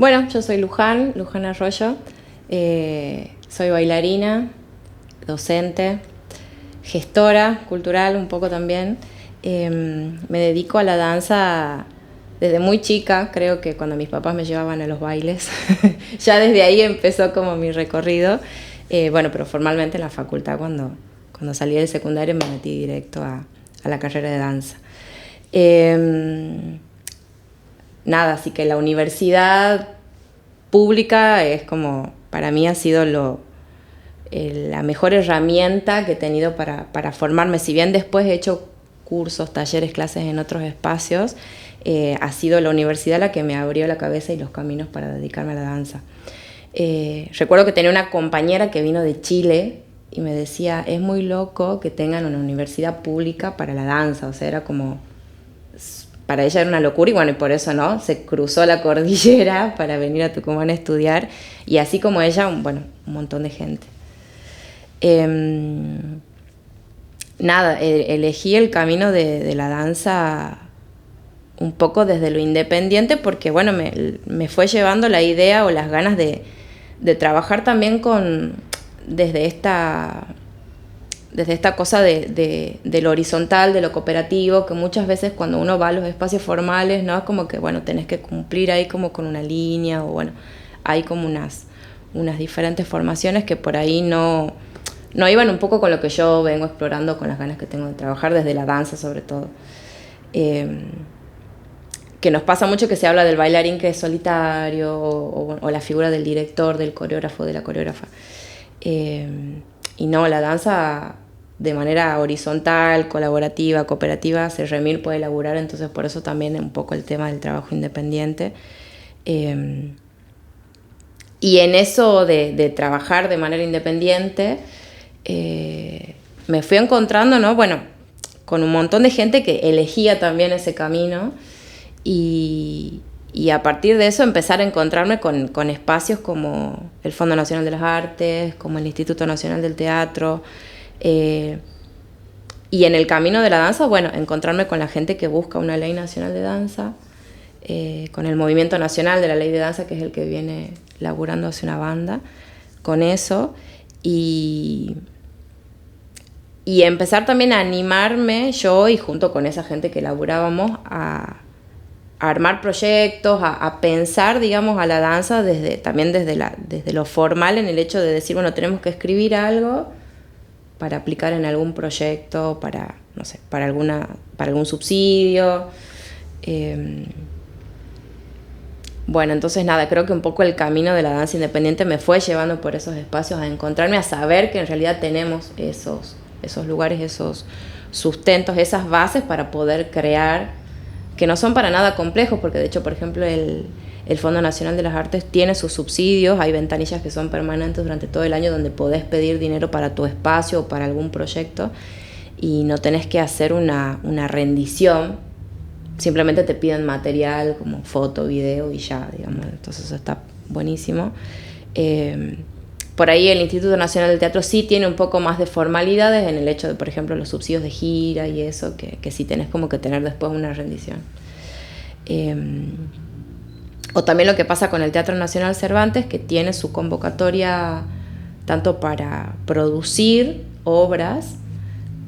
Bueno, yo soy Luján Arroyo, soy bailarina, docente, gestora cultural un poco también. Me dedico a la danza desde muy chica, creo que cuando mis papás me llevaban a los bailes, ya desde ahí empezó como mi recorrido. Bueno, pero formalmente en la facultad cuando salí del secundario me metí directo a la carrera de danza. Nada, así que la universidad pública es como, para mí ha sido la mejor herramienta que he tenido para formarme. Si bien después he hecho cursos, talleres, clases en otros espacios, ha sido la universidad la que me abrió la cabeza y los caminos para dedicarme a la danza. Recuerdo que tenía una compañera que vino de Chile y me decía, es muy loco que tengan una universidad pública para la danza. O sea, era como, para ella era una locura y bueno, y por eso no, se cruzó la cordillera para venir a Tucumán a estudiar, y así como ella, bueno, un montón de gente. Nada, elegí el camino de la danza un poco desde lo independiente porque bueno, me fue llevando la idea o las ganas de trabajar también desde esta cosa de lo horizontal, de lo cooperativo, que muchas veces cuando uno va a los espacios formales, ¿no? Es como que, bueno, tenés que cumplir ahí como con una línea, o bueno, hay como unas diferentes formaciones que por ahí no iban un poco con lo que yo vengo explorando, con las ganas que tengo de trabajar desde la danza sobre todo. Que nos pasa mucho que se habla del bailarín que es solitario, o la figura del director, del coreógrafo, de la coreógrafa. Y no, la danza de manera horizontal, colaborativa, cooperativa, se remil puede elaborar, entonces por eso también un poco el tema del trabajo independiente. Y en eso de trabajar de manera independiente, me fui encontrando, ¿no? Bueno, con un montón de gente que elegía también ese camino, y a partir de eso empezar a encontrarme con espacios como el Fondo Nacional de las Artes, como el Instituto Nacional del Teatro, y en el camino de la danza, bueno, encontrarme con la gente que busca una ley nacional de danza, con el movimiento nacional de la ley de danza, que es el que viene laburando hace una banda, con eso, y empezar también a animarme yo y junto con esa gente que laburábamos a armar proyectos, a pensar, digamos, a la danza también desde lo formal, en el hecho de decir, bueno, tenemos que escribir algo para aplicar en algún proyecto, para, no sé, para algún subsidio. Bueno, entonces nada, creo que un poco el camino de la danza independiente me fue llevando por esos espacios a encontrarme, a saber que en realidad tenemos esos lugares, esos sustentos, esas bases para poder crear, que no son para nada complejos, porque de hecho, por ejemplo, el Fondo Nacional de las Artes tiene sus subsidios, hay ventanillas que son permanentes durante todo el año donde podés pedir dinero para tu espacio o para algún proyecto y no tenés que hacer una rendición, simplemente te piden material como foto, video y ya, digamos, entonces eso está buenísimo. Por ahí el Instituto Nacional del Teatro sí tiene un poco más de formalidades en el hecho de, por ejemplo, los subsidios de gira y eso, que sí tenés como que tener después una rendición. O también lo que pasa con el Teatro Nacional Cervantes, que tiene su convocatoria tanto para producir obras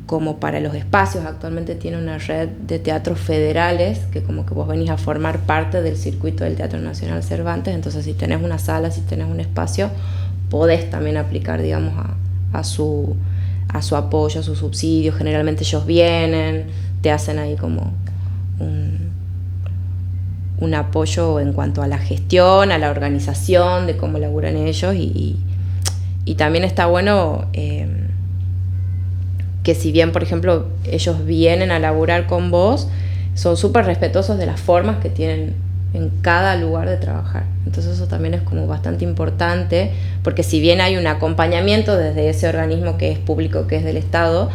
como para los espacios. Actualmente tiene una red de teatros federales que como que vos venís a formar parte del circuito del Teatro Nacional Cervantes, entonces si tenés una sala, si tenés un espacio, podés también aplicar, digamos, a su apoyo, a su subsidio. Generalmente ellos vienen, te hacen ahí como un apoyo en cuanto a la gestión, a la organización, de cómo laburan ellos, y también está bueno que si bien, por ejemplo, ellos vienen a laburar con vos, son súper respetuosos de las formas que tienen en cada lugar de trabajar. Entonces eso también es como bastante importante, porque si bien hay un acompañamiento desde ese organismo que es público, que es del Estado,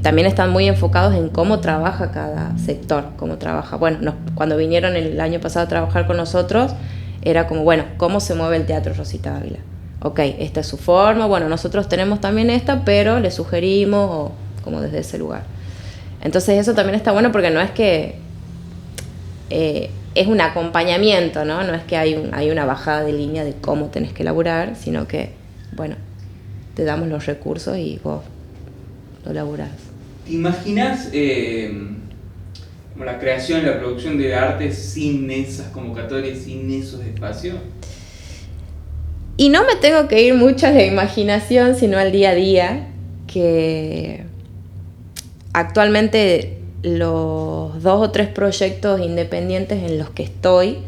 también están muy enfocados en cómo trabaja cada sector, cómo trabaja. Bueno, cuando vinieron el año pasado a trabajar con nosotros, era como, bueno, ¿cómo se mueve el Teatro Rosita Ávila? Ok, esta es su forma, bueno, nosotros tenemos también esta, pero le sugerimos, o como desde ese lugar. Entonces eso también está bueno porque no es que es un acompañamiento, ¿no? No es que hay una bajada de línea de cómo tenés que laburar, sino que, bueno, te damos los recursos y vos lo laburás. ¿Te imaginas como la creación y la producción de arte sin esas convocatorias, sin esos espacios? Y no me tengo que ir mucho a la imaginación, sino al día a día, que actualmente los 2 o 3 proyectos independientes en los que estoy,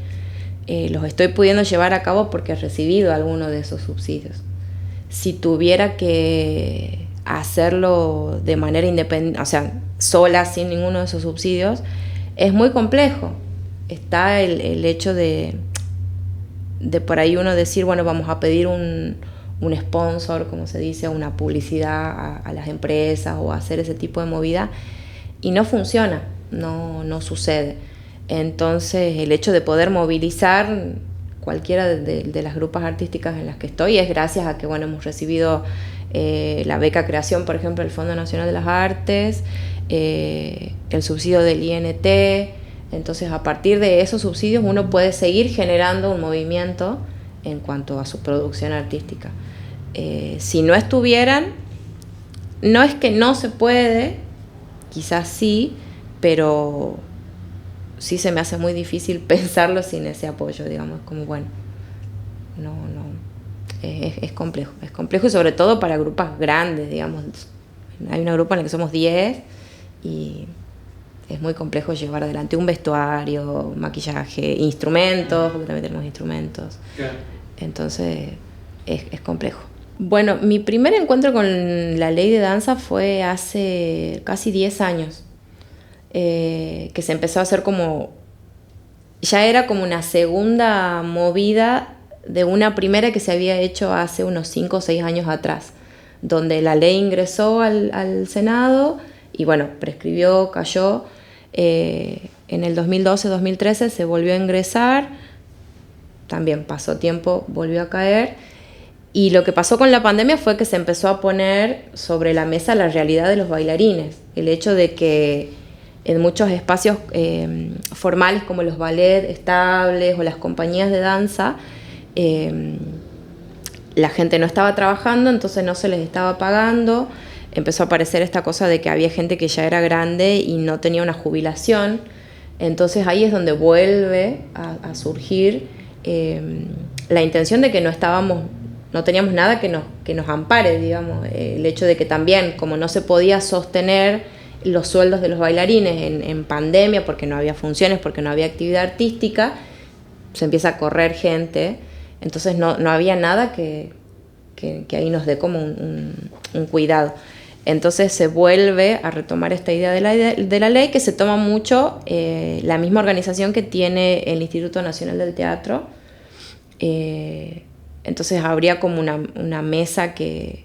los estoy pudiendo llevar a cabo porque he recibido alguno de esos subsidios. Si tuviera que hacerlo de manera independiente, o sea, sola, sin ninguno de esos subsidios, es muy complejo. Está el hecho de por ahí uno decir, bueno, vamos a pedir un sponsor, como se dice, una publicidad a las empresas o hacer ese tipo de movida, y no funciona, no sucede. Entonces el hecho de poder movilizar cualquiera de las grupas artísticas en las que estoy es gracias a que, bueno, hemos recibido la beca creación, por ejemplo, del Fondo Nacional de las Artes, el subsidio del INT. Entonces, a partir de esos subsidios uno puede seguir generando un movimiento en cuanto a su producción artística. Si no estuvieran, no es que no se puede, quizás sí, pero sí se me hace muy difícil pensarlo sin ese apoyo, digamos, como bueno, es complejo y sobre todo para grupos grandes, digamos. Hay una grupa en la que somos 10 y es muy complejo llevar adelante un vestuario, maquillaje, instrumentos, porque también tenemos instrumentos. Claro. Entonces es complejo. Bueno, mi primer encuentro con la ley de danza fue hace casi 10 años, que se empezó a hacer como, ya era como una segunda movida de una primera que se había hecho hace unos 5 o 6 años atrás, donde la ley ingresó al Senado y bueno, prescribió, cayó. En el 2012-2013 se volvió a ingresar, también pasó tiempo, volvió a caer, y lo que pasó con la pandemia fue que se empezó a poner sobre la mesa la realidad de los bailarines, el hecho de que en muchos espacios formales como los ballets estables o las compañías de danza, la gente no estaba trabajando, entonces no se les estaba pagando. Empezó a aparecer esta cosa de que había gente que ya era grande y no tenía una jubilación. Entonces ahí es donde vuelve a surgir la intención de que no teníamos nada que nos ampare, digamos. El hecho de que también, como no se podía sostener los sueldos de los bailarines en pandemia, porque no había funciones, porque no había actividad artística, se empieza a correr gente. Entonces no había nada que ahí nos dé como un cuidado. Entonces se vuelve a retomar esta idea de la ley, que se toma mucho la misma organización que tiene el Instituto Nacional del Teatro. Entonces habría como una mesa que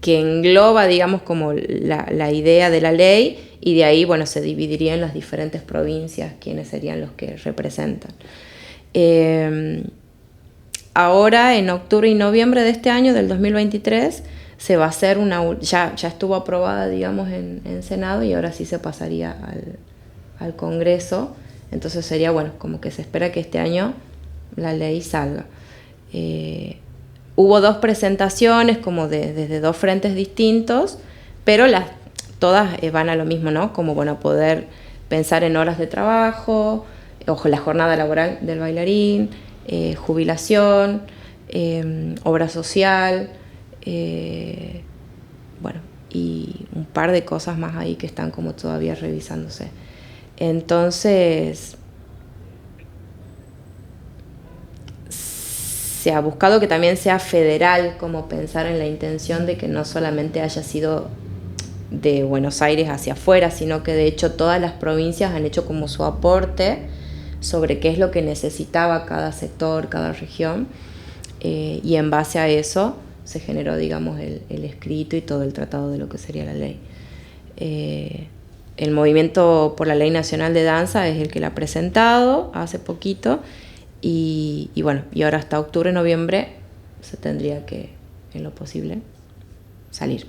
engloba, digamos, como la idea de la ley, y de ahí, bueno, se dividiría en las diferentes provincias quiénes serían los que representan. Ahora, en octubre y noviembre de este año, del 2023, se va a hacer ya estuvo aprobada, digamos, en Senado, y ahora sí se pasaría al Congreso. Entonces sería, bueno, como que se espera que este año la ley salga. Hubo 2 presentaciones, como desde 2 frentes distintos, pero todas van a lo mismo, ¿no? Como, bueno, poder pensar en horas de trabajo, la jornada laboral del bailarín, jubilación, obra social, bueno, y un par de cosas más ahí que están como todavía revisándose. Entonces se ha buscado que también sea federal, como pensar en la intención de que no solamente haya sido de Buenos Aires hacia afuera, sino que de hecho todas las provincias han hecho como su aporte sobre qué es lo que necesitaba cada sector, cada región, y en base a eso se generó, digamos, el escrito y todo el tratado de lo que sería la ley. El Movimiento por la Ley Nacional de Danza es el que la ha presentado hace poquito, y bueno, y ahora hasta octubre, noviembre se tendría que, en lo posible, salir.